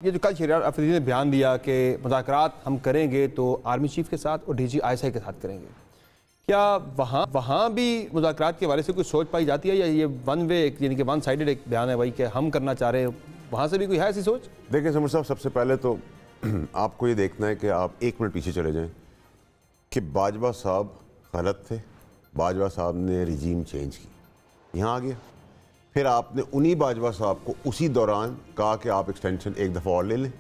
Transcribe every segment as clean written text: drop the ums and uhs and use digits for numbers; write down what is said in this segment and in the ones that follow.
ये जो कल शहरियार अफरीदी ने बयान दिया कि मुज़ाकरात हम करेंगे तो आर्मी चीफ के साथ और DG ISI के साथ करेंगे, क्या वहाँ भी मुज़ाकरात के बारे से कुछ सोच पाई जाती है या ये वन वे यानी कि वन साइडेड एक बयान है भाई कि हम करना चाह रहे हैं, वहाँ से भी कोई है ऐसी सोच? देखिए समर साहब, सबसे पहले तो आपको ये देखना है कि आप 1 मिनट पीछे चले जाएं कि बाजवा साहब गलत थे, बाजवा साहब ने रिजीम चेंज की, यहाँ आ गया। फिर आपने उन्हीं बाजवा साहब को उसी दौरान कहा कि आप एक्सटेंशन एक दफ़ा और ले लें,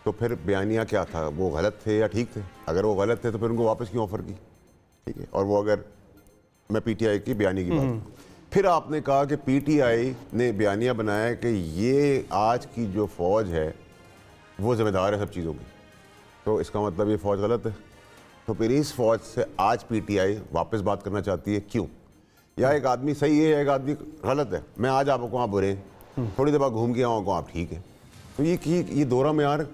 तो फिर बयानिया क्या था, वो गलत थे या ठीक थे? अगर वो गलत थे तो फिर उनको वापस क्यों ऑफ़र की? ठीक है। और वो अगर मैं PTI की बयानी की बात, फिर आपने कहा कि PTI ने बयानिया बनाया कि ये आज की जो फ़ौज है वो ज़िम्मेदार है सब चीज़ों की, तो इसका मतलब ये फ़ौज गलत है। तो फिर इस फ़ौज से आज PTI वापस बात करना चाहती है, क्यों? या एक आदमी सही है या एक आदमी गलत है, मैं आज आपको आप बुरे हैं, थोड़ी देर बाद घूम के आऊँ आप ठीक है। तो ये दौरा में यार,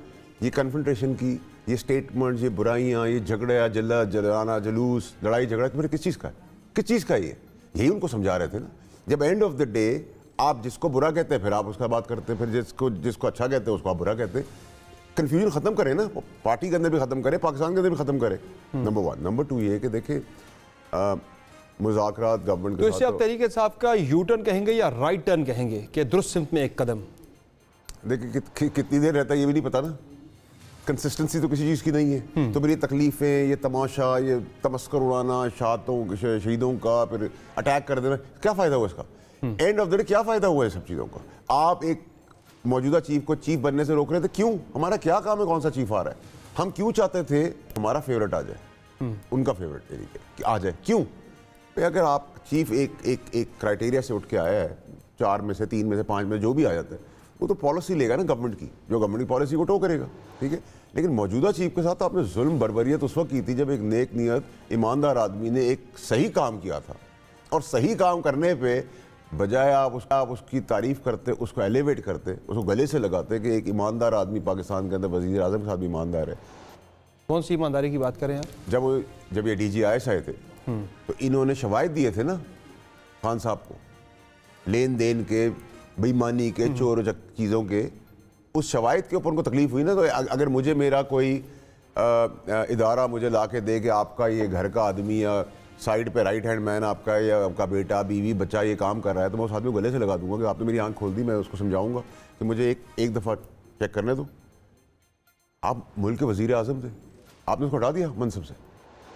ये कन्फ्रंटेशन की, ये स्टेटमेंट, ये बुराइयाँ, ये झगड़ा, जलाना, जुलूस, लड़ाई झगड़ा, तो फिर किस चीज़ का है? किस चीज़ का ये? यही उनको समझा रहे थे ना। जब एंड ऑफ द डे आप जिसको बुरा कहते हैं फिर आप उसका बात करते हैं, फिर जिसको अच्छा कहते हैं उसको आप बुरा कहते हैं। कन्फ्यूजन ख़त्म करें ना, पार्टी के अंदर भी ख़त्म करें, पाकिस्तान के अंदर भी ख़त्म करें, नंबर 1। नंबर 2 ये कि देखिए मुज़ाकरात गवर्नमेंट के तो इससे आप तरीके साहब का यू टर्न कहेंगे या राइट टर्न कहेंगे कि दुरुस्त सिमत में एक कदम? देखिए कितनी देर रहता है ये भी नहीं पता ना, कंसिस्टेंसी तो किसी चीज़ की नहीं है। तो फिर ये तकलीफ़ें, ये तमाशा, ये तमस्कर उड़ाना, शहीदों का फिर अटैक कर देना, क्या फ़ायदा हुआ इसका? एंड ऑफ द डे क्या फ़ायदा हुआ है सब चीज़ों का? आप एक मौजूदा चीफ को चीफ बनने से रोक रहे थे, क्यों? हमारा क्या काम है, कौन सा चीफ आ रहा है? हम क्यों चाहते थे हमारा फेवरेट आ जाए, उनका फेवरेट तरीके आ जाए, क्यों? अगर आप चीफ एक क्राइटेरिया से उठ के आया है, 4 में से 3 में से 5 में जो भी आ जाता है, वो तो पॉलिसी लेगा ना गवर्नमेंट की, जो गवर्नमेंट की पॉलिसी को टो करेगा, ठीक है। लेकिन मौजूदा चीफ के साथ आपने जुल्म बर्बरियत उस वक्त की थी जब एक नेक नियत ईमानदार आदमी ने एक सही काम किया था, और सही काम करने पे बजाय आप उसकी तारीफ करते, उसको एलिवेट करते, उसको गले से लगाते कि एक ईमानदार आदमी पाकिस्तान के अंदर वज़ीर आज़म के साथ भी ईमानदार है। कौन सी ईमानदारी की बात करें आप? जब ये DG ISI आए थे तो इन्होंने शवाहिद दिए थे ना खान साहब को, लेन देन के, बेईमानी के, चोर चीज़ों के। उस शवाहिद के ऊपर उनको तकलीफ हुई ना, तो अगर मुझे मेरा कोई इदारा मुझे ला के दे कि आपका ये घर का आदमी या साइड पे राइट हैंड मैन आपका या आपका बेटा, बीवी, बच्चा ये काम कर रहा है, तो मैं उस आदमी को गले से लगा दूंगा कि आपने मेरी आंख खोल दी, मैं उसको समझाऊंगा कि मुझे एक दफ़ा चेक करने दो। आप मुल्क के वज़ीर आज़म थे, आपने उसको हटा दिया मनसब से।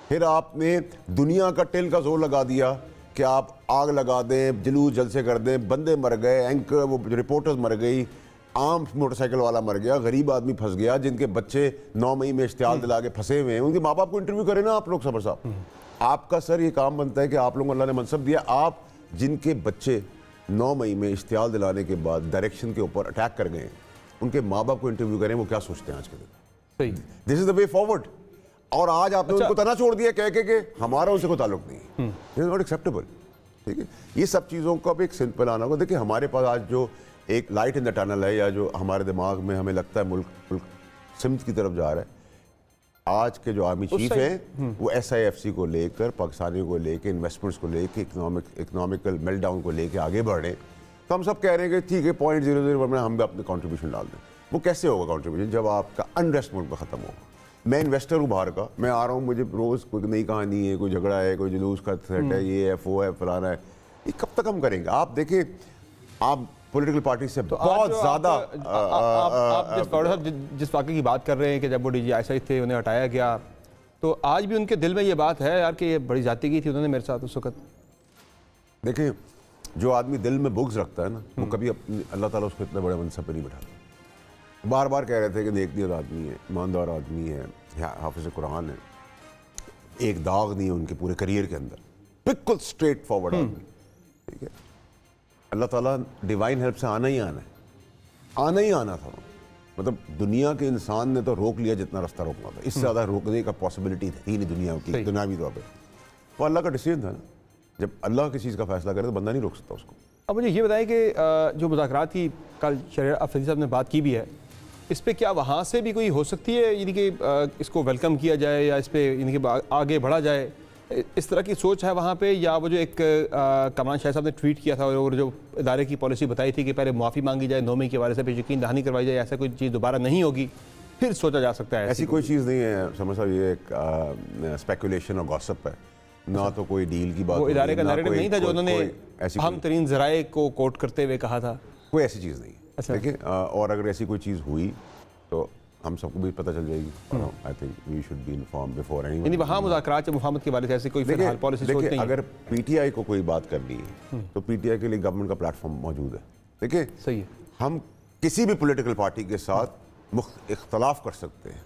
फिर आपने दुनिया का टिल का जोर लगा दिया कि आप आग लगा दें, जुलूस जलसे कर दें, बंदे मर गए, एंकर वो रिपोर्टर्स मर गई, आम मोटरसाइकिल वाला मर गया, गरीब आदमी फंस गया, जिनके बच्चे 9 मई में इश्तिहाल दिला के फंसे हुए हैं, उनके माँ बाप को इंटरव्यू करें ना आप लोग। सबर साहब, आपका सर ये काम बनता है कि आप लोगों को अल्लाह ने मनसब दिया, आप जिनके बच्चे 9 मई में इश्तिहाल दिलाने के बाद डायरेक्शन के ऊपर अटैक कर गए, उनके माँ बाप को इंटरव्यू करें, वो क्या सोचते हैं आज के दिन। This is the way forward. और आज आपने उनको तना छोड़ दिया कह के हमारा उनसे कोई ताल्लुक नहीं है, इज नॉट एक्सेप्टेबल, ठीक है। ये सब चीज़ों का भी एक सिंपल आना होगा। देखिए हमारे पास आज जो एक लाइट इन द टनल है, या जो हमारे दिमाग में हमें लगता है मुल्क सिमत की तरफ जा रहा है, आज के जो आर्मी चीफ हैं वो SIFC को लेकर, पाकिस्तानियों को लेकर, इन्वेस्टमेंट्स को लेकर, इकोनॉमिकल मेल्टडाउन को लेकर आगे बढ़ रहे हैं। तो हम सब कह रहे हैं कि ठीक है 0.00 में हम भी अपने कॉन्ट्रीब्यूशन डाल दें। वो कैसे होगा कॉन्ट्रीब्यूशन? जब आपका अनरेस्ट मुल्क में ख़त्म होगा। मैं इन्वेस्टर हूँ बाहर का, मैं आ रहा हूँ, मुझे रोज़ कोई नई कहानी है, कोई झगड़ा है, कोई जुलूस का थ्रेट है, ये है, वो है, फलाना है, ये कब तक हम करेंगे? आप देखिए, आप पॉलिटिकल पार्टी से तो बहुत ज़्यादा आप जिस वाक़े की बात कर रहे हैं कि जब वो DG ISI थे उन्हें हटाया गया, तो आज भी उनके दिल में ये बात है यार कि ये बड़ी जाती की थी उन्होंने मेरे साथ उस वक्त। देखिए जो आदमी दिल में बुग़्ज़ रखता है ना, वो कभी अल्लाह ताला उसको इतने बड़े मनसब पर नहीं बैठाता। बार बार कह रहे थे कि नेक नियत आदमी है, ईमानदार आदमी है, हाफिज़ कुरान है, एक दाग नहीं है उनके पूरे करियर के अंदर, बिल्कुल स्ट्रेट फॉरवर्ड आदमी, ठीक है। अल्लाह ताला डिवाइन हेल्प से आना ही आना है, आना ही आना था। मतलब दुनिया के इंसान ने तो रोक लिया जितना रास्ता रोकना था, इससे ज़्यादा रोकने का पॉसिबिलिटी थी नहीं दुनिया की, दुनियावी तौर पर। वो अल्लाह का डिसीजन था ना, जब अल्लाह किसी चीज़ का फैसला करे तो बंदा नहीं रोक सकता उसको। अब मुझे ये बताएं कि जो मुज़ाकरात की कल शहरियार अफरीदी साहब ने बात की भी है, इस पर क्या वहाँ से भी कोई हो सकती है, यानी कि इसको वेलकम किया जाए या इस पर यानी कि आगे बढ़ा जाए? इस तरह की सोच है वहाँ पे, या वो जो एक कमरान शाह साहब ने ट्वीट किया था और जो इदारे की पॉलिसी बताई थी कि पहले माफ़ी मांगी जाए 9 मई के हवाले से, फिर यकीन दहानी करवाई जाए, ऐसा कोई चीज़ दोबारा नहीं होगी, फिर सोचा जा सकता है? ऐसी कोई चीज़ नहीं है समझ साहब, ये एक स्पेकुलेशन और गॉसिप है ना, तो कोई डील की बात, वो इदारे का नैरेटिव नहीं था जो उन्होंने अहम तरीन ज़राए को कोट करते हुए कहा था? कोई ऐसी चीज़ नहीं। अच्छा। देखिए, और अगर ऐसी कोई चीज़ हुई तो हम सबको भी पता चल जाएगी। I think we should be inform before anyone. यानी वहाँ मुज़ाकरात या मुफाहमत के बारे में ऐसी कोई फिलहाल पॉलिसी सोच नहीं है? अगर पीटीआई को कोई बात करनी है तो पीटीआई के लिए गवर्नमेंट का प्लेटफॉर्म मौजूद है। देखिए, सही है, हम किसी भी पॉलिटिकल पार्टी के साथ इख्तलाफ कर सकते हैं,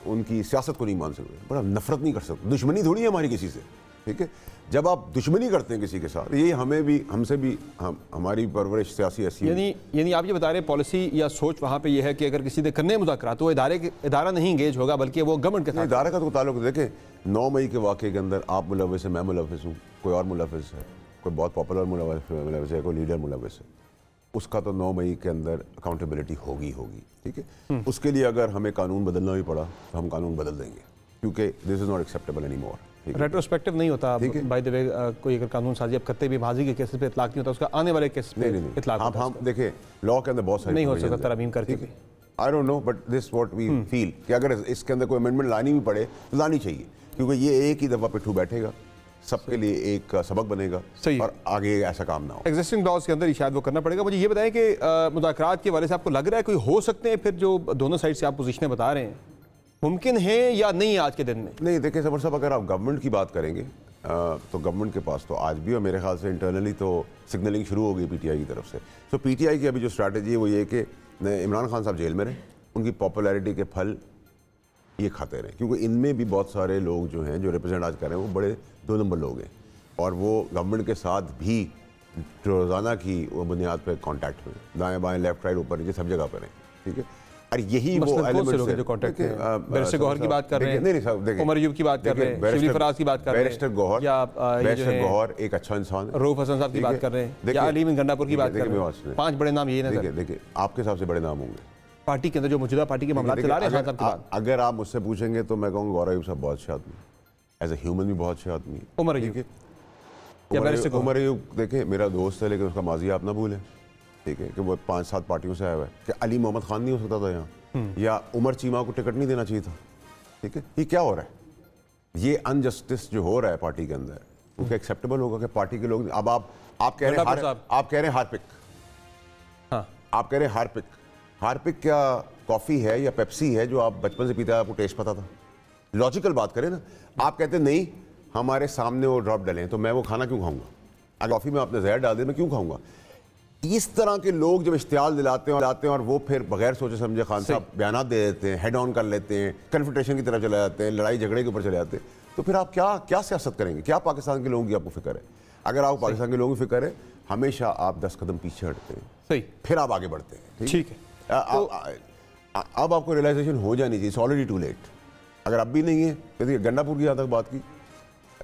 उनकी सियासत को नहीं मान सकते, पर हम नफरत नहीं कर सकते। दुश्मनी थोड़ी है हमारी किसी से, ठीक है? जब आप दुश्मनी करते हैं किसी के साथ, ये हमें भी, हमसे भी, हमारी परवरिश सियासी ऐसी। यानी आप ये बता रहे हैं पॉलिसी या सोच वहाँ पे ये है कि अगर किसी ने करने मुज़ाकरात तो वो इदारा नहीं इंगेज होगा, बल्कि वो गवर्नमेंट के साथ। इदारे का तो ताल्लुक, देखें 9 मई के वाक़े के अंदर आप मुलविस है, मैं मुलविस हूँ, कोई और मुलविस है, कोई बहुत पॉपुलर मुलविस है, कोई लीडर मुलविस है, उसका तो 9 मई के अंदर अकाउंटेबिलिटी होगी, ठीक है? उसके लिए अगर हमें कानून बदलना भी पड़ा तो हम कानून बदल देंगे, क्योंकि this is not acceptable any more. Retrospective नहीं होता बाय द वे, कोई अगर कानून साजी अब करते भी माजी के केसेस पे इतलाक नहीं होता, उसका आने वाले केस पे इतलाक होता है। हम देखिए, लॉ के अंदर बहुत सारी नहीं हो सकता तरमीम करके भी। I don't know, but this what we feel कि अगर इसके अंदर कोई अमेंडमेंट लानी भी पड़े तो लानी चाहिए, क्योंकि ये एक ही दफ़ा पिट्ठू बैठेगा, सबके लिए एक सबक बनेगा और आगे ऐसा काम ना हो। एग्जिस्टिंग लॉज के अंदर ही शायद वो करना पड़ेगा। मुझे ये बताएं कि मुज़ाकरात के वाले से आपको लग रहा है कोई हो सकते हैं फिर जो दोनों साइड से आप पोजीशनें बता रहे हैं, मुमकिन है या नहीं आज के दिन में? नहीं, देखिए समर साहब, अगर आप गवर्नमेंट की बात करेंगे तो गवर्नमेंट के पास तो आज भी, और मेरे ख्याल से इंटरनली तो सिग्नलिंग शुरू हो गई पीटीआई की तरफ से। तो पीटीआई की अभी जो स्ट्रैटेजी है वो ये कि इमरान खान साहब जेल में रहे, उनकी पॉपुलैरिटी के फल ये खाते रहे, क्योंकि इनमें भी बहुत सारे लोग जो हैं, जो रिप्रेजेंट आज कर रहे हैं, वो बड़े 2 नंबर लोग हैं और वो गवर्नमेंट के साथ भी रोज़ाना की वो बुनियाद पर कॉन्टैक्ट में, दाएँ बाएँ लेफ्ट राइट ऊपर नीचे सब जगह पर हैं, ठीक है? और यही वो एलिमेंट्स है जो कांटेक्ट में बैरिस्टर गौहर की बात कर रहे हैं, नहीं साहब, देखिए उमर अयूब की बात कर रहे हैं, शिबली फराज की बात कर रहे हैं, बैरिस्टर गौहर एक अच्छा इंसान है, रऊफ हसन साहब की बात कर रहे हैं, या अली बिन गंडापुर की बात कर रहे हैं। 5 बड़े नाम ये नजर। देखिए, आपके हिसाब से बड़े नाम होंगे पार्टी के अंदर जो मौजूदा पार्टी के मामला चला रहे हैं। अगर आप मुझसे पूछेंगे तो मैं कहूँगा गौहर अयूब साहब बहुत अच्छे आदमी, एज ए ह्यूमन भी बहुत अच्छे आदमी। उमर अयूब, उमर अयूब देखिए मेरा दोस्त है, लेकिन उसका माजी आप ना भूलें, ठीक है? कि वो 5-7 पार्टियों से आया हुआ है। कि अली मोहम्मद खान नहीं हो सकता था यहाँ, या उमर चीमा को टिकट नहीं देना चाहिए था, ठीक है? ये क्या हो रहा है? ये अनजस्टिस जो हो रहा है पार्टी के अंदर, वो क्या एक्सेप्टेबल होगा कि पार्टी के लोग, अब आप कह रहे हैं हार्पिक, हाँ, आप कह रहे हैं हार्पिक क्या कॉफ़ी है या पेप्सी है जो आप बचपन से पीते हैं, आपको टेस्ट पता था? लॉजिकल बात करें ना। आप कहते नहीं हमारे सामने वो ड्रॉप डले तो मैं वो खाना क्यों खाऊंगा? अगर कॉफ़ी में आपने जहर डाल दिया, मैं क्यों खाऊंगा? इस तरह के लोग जब इश्तियाल दिलाते हैं और वो फिर बगैर सोचे समझे खान साहब बयानात दे देते हैं, हेड ऑन कर लेते हैं, कन्फ्रंटेशन की तरफ चले जाते हैं, लड़ाई झगड़े के ऊपर चले जाते हैं, तो फिर आप क्या सियासत करेंगे? क्या पाकिस्तान के लोगों की आपको फिक्र है? अगर आपको पाकिस्तान के लोगों की फिक्र है, हमेशा आप 10 कदम पीछे हटते हैं, सही, फिर आप आगे बढ़ते हैं, ठीक है? अब आपको रियलाइजेशन हो जानी चाहिए, इट्स ऑलरेडी टू लेट। अगर अब भी नहीं है, देखिए गंडापुर की यहाँ तक बात की,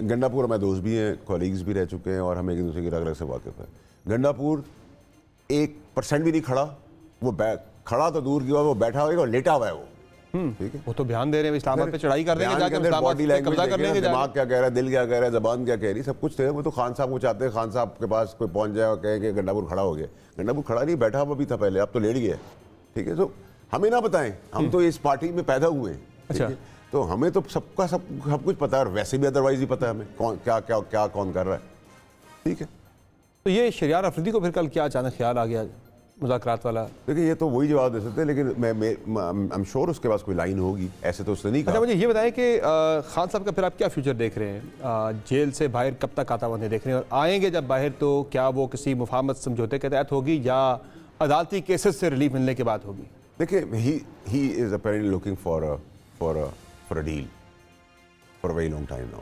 गंडापुर हमारे दोस्त भी हैं, कॉलीग्स भी रह चुके हैं और हम एक दूसरे की रग रग से वाकिफ है। गंडापुर 1% भी नहीं खड़ा, वो खड़ा तो दूर की बात, वो बैठा हुआ और लेटा हुआ है वो, ठीक है? वो तो बयान दे रहे हैं इस्लामाबाद पे चढ़ाई कर देंगे, जाके बॉडी लैंग्वेज दिमाग क्या कह रहा है, दिल क्या कह रहा है, जबान क्या कह रही है, सब कुछ थे। वो तो खान साहब को चाहते हैं, खान साहब के पास कोई पहुंच जाए और कहे कि गंडापुर खड़ा हो गया। गंडापुर खड़ा नहीं, बैठा हुआ भी था पहले, अब तो लेट गया, ठीक है? तो हमें ना बताएं, हम तो इस पार्टी में पैदा हुए हैं, अच्छा, तो हमें तो सबका सब कुछ पता है, और वैसे भी अदरवाइज ही पता है हमें कौन क्या कौन कर रहा है, ठीक है? तो ये शरियार अफरीदी को फिर कल क्या अचानक ख्याल आ गया मुज़ाकरात वाला? देखिए, ये तो वही जवाब दे सकते हैं, लेकिन आई एम श्योर उसके पास कोई लाइन होगी, ऐसे तो उसने नहीं कहा। अच्छा, मुझे ये बताएं कि खान साहब का फिर आप क्या फ्यूचर देख रहे हैं? जेल से बाहर कब तक आता हुआ नहीं देख रहे हैं, और आएंगे जब बाहर तो क्या वो किसी मुफाहमत समझौते के तहत होगी या अदालती केसेस से रिलीफ मिलने के बाद होगी? देखिए, he is apparently looking for a deal for a very long time now,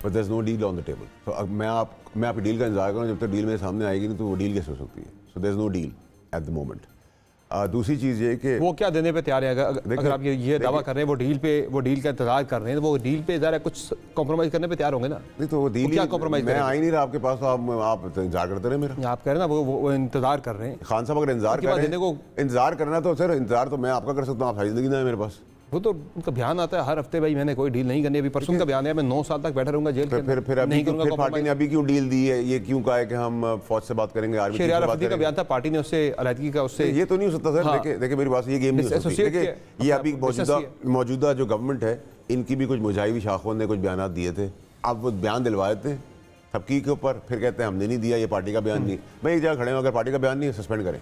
but there is no deal on the table. तो अब मैं आपकी डील का इंतजार करूँ, जब तक डील मेरे सामने आएगी नहीं तो वो डील कैसे हो सकती है? So there is no deal at the moment. दूसरी चीज़ ये कि वो क्या देने पे तैयार है? अगर आप ये दावा कर रहे हैं वो डील का इंतजार कर रहे हैं, तो वो डील पे ज़रा कुछ कॉम्प्रोमाइज़ करने पे तैयार होंगे ना? नहीं तो वो डील क्या कॉम्प्रोमाइज़? मैं आ ही नहीं रहा आपके पास, तो आप इंतजार करते रहे मेरा। आप कह रहे हैं ना वो इंतजार कर रहे हैं। खान साहब अगर इंतजार करना तो सर इंतजार तो मैं आपका कर सकता हूँ, आप सारी जिंदगी ना है मेरे पास, वो तो उनका बयान आता है हर हफ्ते, भाई मैंने कोई डील नहीं करनी। अभी परसों का बयान है, मैं 9 साल तक बैठा रहूंगा जेल के अंदर, फिर अभी नहीं करूंगा फिर पार्टी ने अभी क्यों डील दी है? ये क्यों कहा है कि हम फौज से बात करेंगे, आर्मी से बात का करेंगे? बयान था, पार्टी ने उससे अलहदगी का उससे ये तो नहीं हो सकता सर। हाँ। देखिए मेरी बात, ये गेम नहीं हो सकती। देखिए ये अभी मौजूदा जो गवर्नमेंट है, इनकी भी कुछ मुजाहिदी शाखों ने कुछ बयान दिए थे। अब वो बयान दिलवाए थे सबकी के ऊपर, फिर कहते हैं हमने नहीं दिया, ये पार्टी का बयान नहीं। मैं एक जगह खड़े हूँ, अगर पार्टी का बयान नहीं है सस्पेंड करें,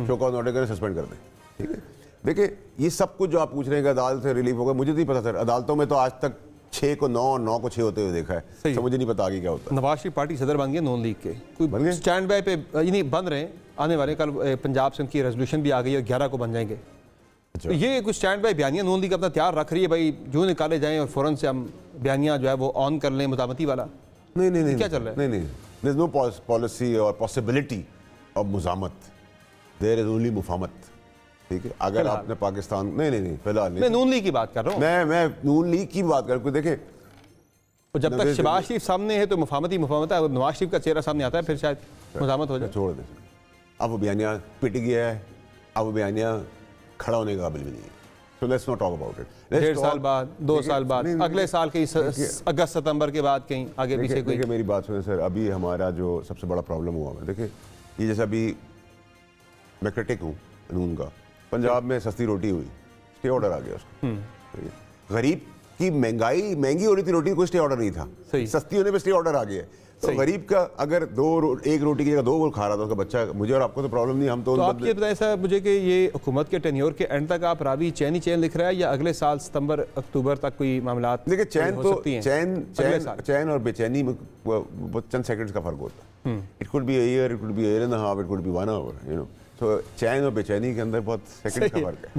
शो कॉज ऑर्डर करें, सस्पेंड कर दें, ठीक है। देखिए ये सब कुछ जो आप पूछ रहे हैं कि अदालत से रिलीफ होगा, मुझे नहीं पता सर। अदालतों में तो आज तक 6 को 9 और 9 को 6 होते हुए देखा है, तो मुझे नहीं पता आगे क्या होता है। नवाज शरीफ पार्टी सदर बन गए नून लीग के, बन कोई गए? स्टैंड बाय पे यानी बन रहे हैं, आने वाले कल पंजाब से उनकी रेजोल्यूशन भी आ गई है, 11 को बन जाएंगे। तो ये कुछ स्टैंड बाय बयानिया नून लीग अपना तैयार रख रही है, भाई जो निकाले जाएं और फौरन से हम बयानिया जो है वो ऑन कर लें, मुदामती वाला। नहीं क्या चल रहा है? नहीं, देयर इज नो पॉलिसी और पॉसिबिलिटी ऑफ मुजामत, देयर इज ओनली मुफामत, ठीक है। अगर आपने पाकिस्तान नहीं फिलहाल नहीं, मैं नून लीग की बात कर रहा हूँ। मैं नून लीग की बात कर रहा हूँ। देखें तो जब तक शहबाज शरीफ सामने है तो मुफामत ही मुफामत है, नवाज शरीफ का चेहरा सामने आता है फिर शायद मुजामत हो जाए। छोड़ दें, अब वो बयानिया पिट गया है, अब वो बयानिया खड़ा होने का काबिल भी नहीं है। So let's not talk about it. 1.5 साल बाद, 2 साल बाद, अगले साल के अगस्त सितंबर के बाद कहीं आगे पीछे कोई। देखिए मेरी बात सुने सर, अभी हमारा जो सबसे बड़ा प्रॉब्लम हुआ है, देखिए ये जैसे अभी मैं क्रिटिक हूँ कानून का, पंजाब में सस्ती रोटी हुई, स्टे ऑर्डर आ गया उसको। गरीब की महंगी हो रही थी रोटी, कोई स्टे ऑर्डर नहीं था, सस्ती होने पे स्टे ऑर्डर आ गया है। तो गरीब का अगर एक रोटी की जगह 2 गोल खा रहा था उसका बच्चा, मुझे और आपको तो प्रॉब्लम नहीं, हम तो आप ये बताएं साहब मुझे कि ये हुकूमत के टेन्योर के एंड तक आप रावी चैन ही चैन लिख रहा है या अगले साल सितंबर अक्टूबर तक कोई मामला? देखिए चैन और बेचैनी में चंद सेकंड्स का फर्क होता है। It could be a year, it could be a year and a half, it could be 1 hour, you know. तो चैन और बेचैनी के अंदर बहुत सेकंड का फर्क है।